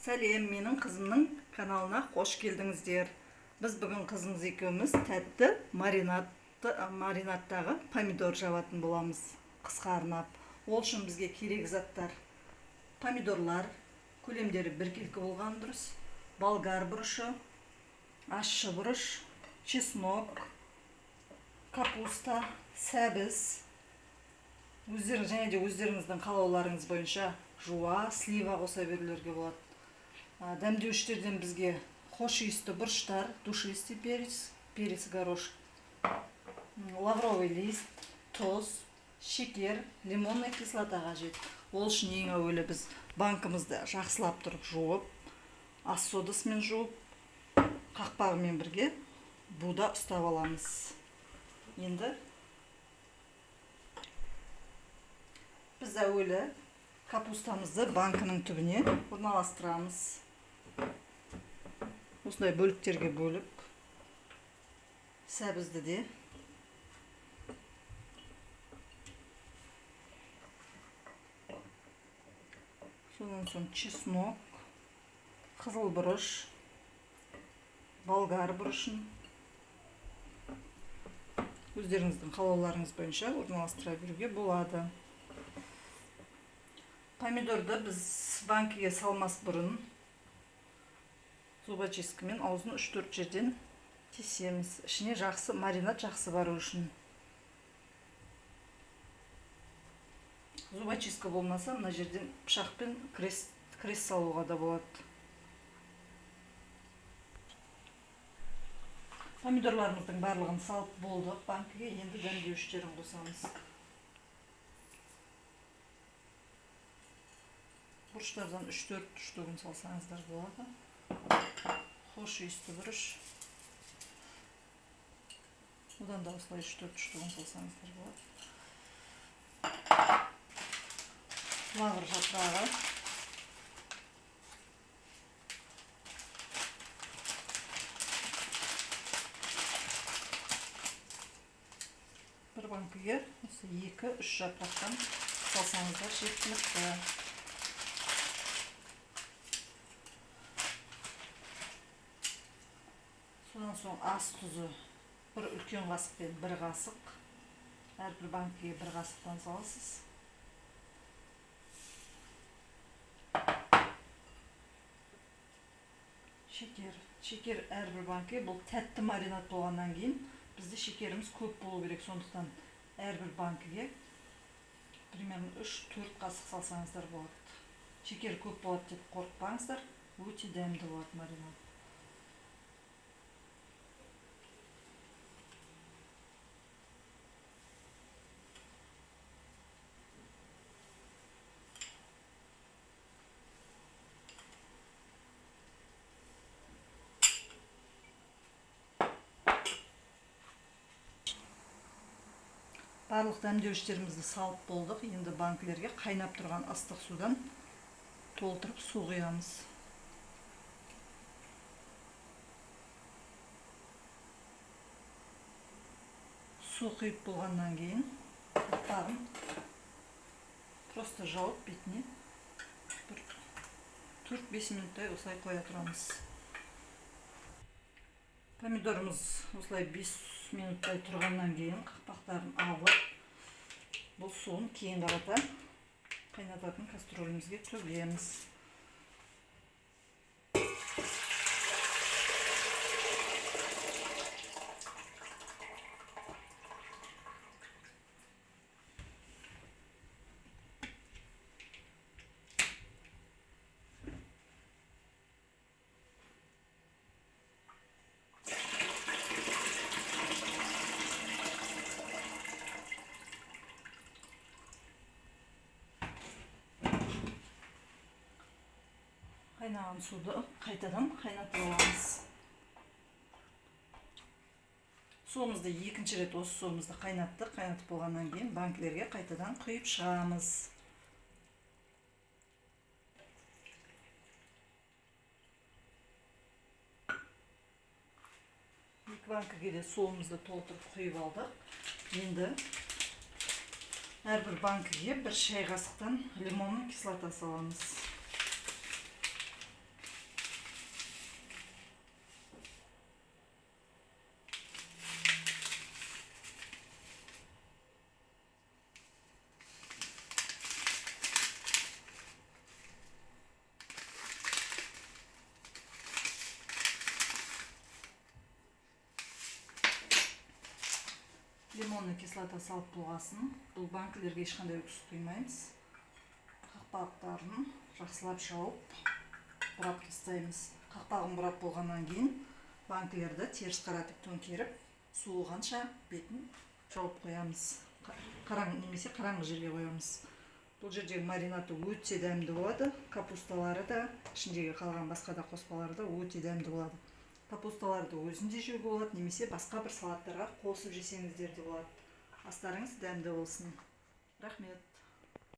Сәлем, менің қызымның каналына қош келдіңіздер. Біз бүгін қызымыз екеуміз тәтті маринадтағы помидор жабатын боламыз, қысқа арнап. Ол үшін бізге керек заттар: помидорлар, көлемдері біркелкі болған дұрыс, болгар бұрышы, ащы бұрыш, чеснок, капуста, сәбіз. Өздеріңіздің қалауларыңыз бойынша жуа, слива қоса берулерге болады. Дәмдеуіштерден бізге хош иісті бұрыштар, душистый перец, перец горошек, лавровый лист, тұз, шекер, лимонный кислота қажет. Ол үшін ең әуелі біз банкымызды жақсылап тұрып жуып, ас содасымен жуып, қақпағымен бірге буда ұстап аламыз. Енді біз әуелі капустамызды банкының түбіне орналастырамыз. Осындай бөліктерге бөліп, сәбізді де содан соң чеснок, қызыл бұрыш, болгар бұрышын өздеріңіздің қалауларыңыз бойынша орналастыра беруге болады. Помидорды біз банкіге салмас бұрын зубочисткамен аузын 3-4 жерден тесеміз. Ішіне жақсы маринад жақсы бару үшін. Зубочистка болмаса, мына жерден пышақпен крест салуға да болады. Помидорларымыздың барлығын салып болдық банкіге. Енді дәмдеуіштерін қосамыз. Бұрыштардан 3-4 штугін салсаңыздар болады. Хош иісті бұрыш. Одан да осылай 3-4 штугін салсаңыздар болады. Лавр жапырағы. Бір банкіге 2-3 жапырақтан салсаңыздар жеткілікті. Содан соң ас тұзы бір үлкен қасықпен 1 қасық. Әрбір банкіге 1 қасықтан саласыз. Шекер әрбір банкіге, бұл тәтті маринад болғаннан кейін бізде шекеріміз көп болу керек. Сондықтан әрбір банкіге примерно 3-4 қасық салсаңыздар болады. Шекер көп болады деп қорықпаңыздар, өте дәмді болады маринад. Барлық дәмдеуіштерімізді салып болдық. Енді банкілерге қайнап тұрған ыстық судан толтырып су құямыз. Су құйып болғаннан кейін қақпағын просто жауып бетіне 4-5 минуттай осылай қоя тұрамыз. Помидорымыз осылай 5 минуттай тұрғаннан кейін қақпақтарын алып, бұл суын кейін қарата қайнататын кастрөлімізге төгеміз. Қайнаған суды қайтадан қайнатып аламыз. Суымызды екінші рет осы суымызды қайнаттық. Қайнатып болғаннан кейін банкілерге қайтадан құйып шығамыз. Екі банкіге де суымызды толтырып құйып алдық. Енді әрбір банкіге 1 шай қасықтан лимонның кислотасы аламыз. кислота салып болғасын. Бұл банкілерге ешқандай үкіс құймаймыз. Қақпақтарын жақсылап жауып бұрап тастаймыз. Қақпағын бұрап болғаннан кейін банкілерді теріс қаратып төңкеріп, суылғанша бетін жауып қоямыз. Немесе қараңғы жерге қоямыз. Бұл жердегі маринаты өте дәмді болады. Капусталары да, ішіндегі қалған басқа да қоспалары да өте дәмді болады. Капусталарды өзінде жеуге болады, немесе басқа бір салаттарға қосып жесеңіздер де болады. Астарыңыз дәмді болсын. Рахмет.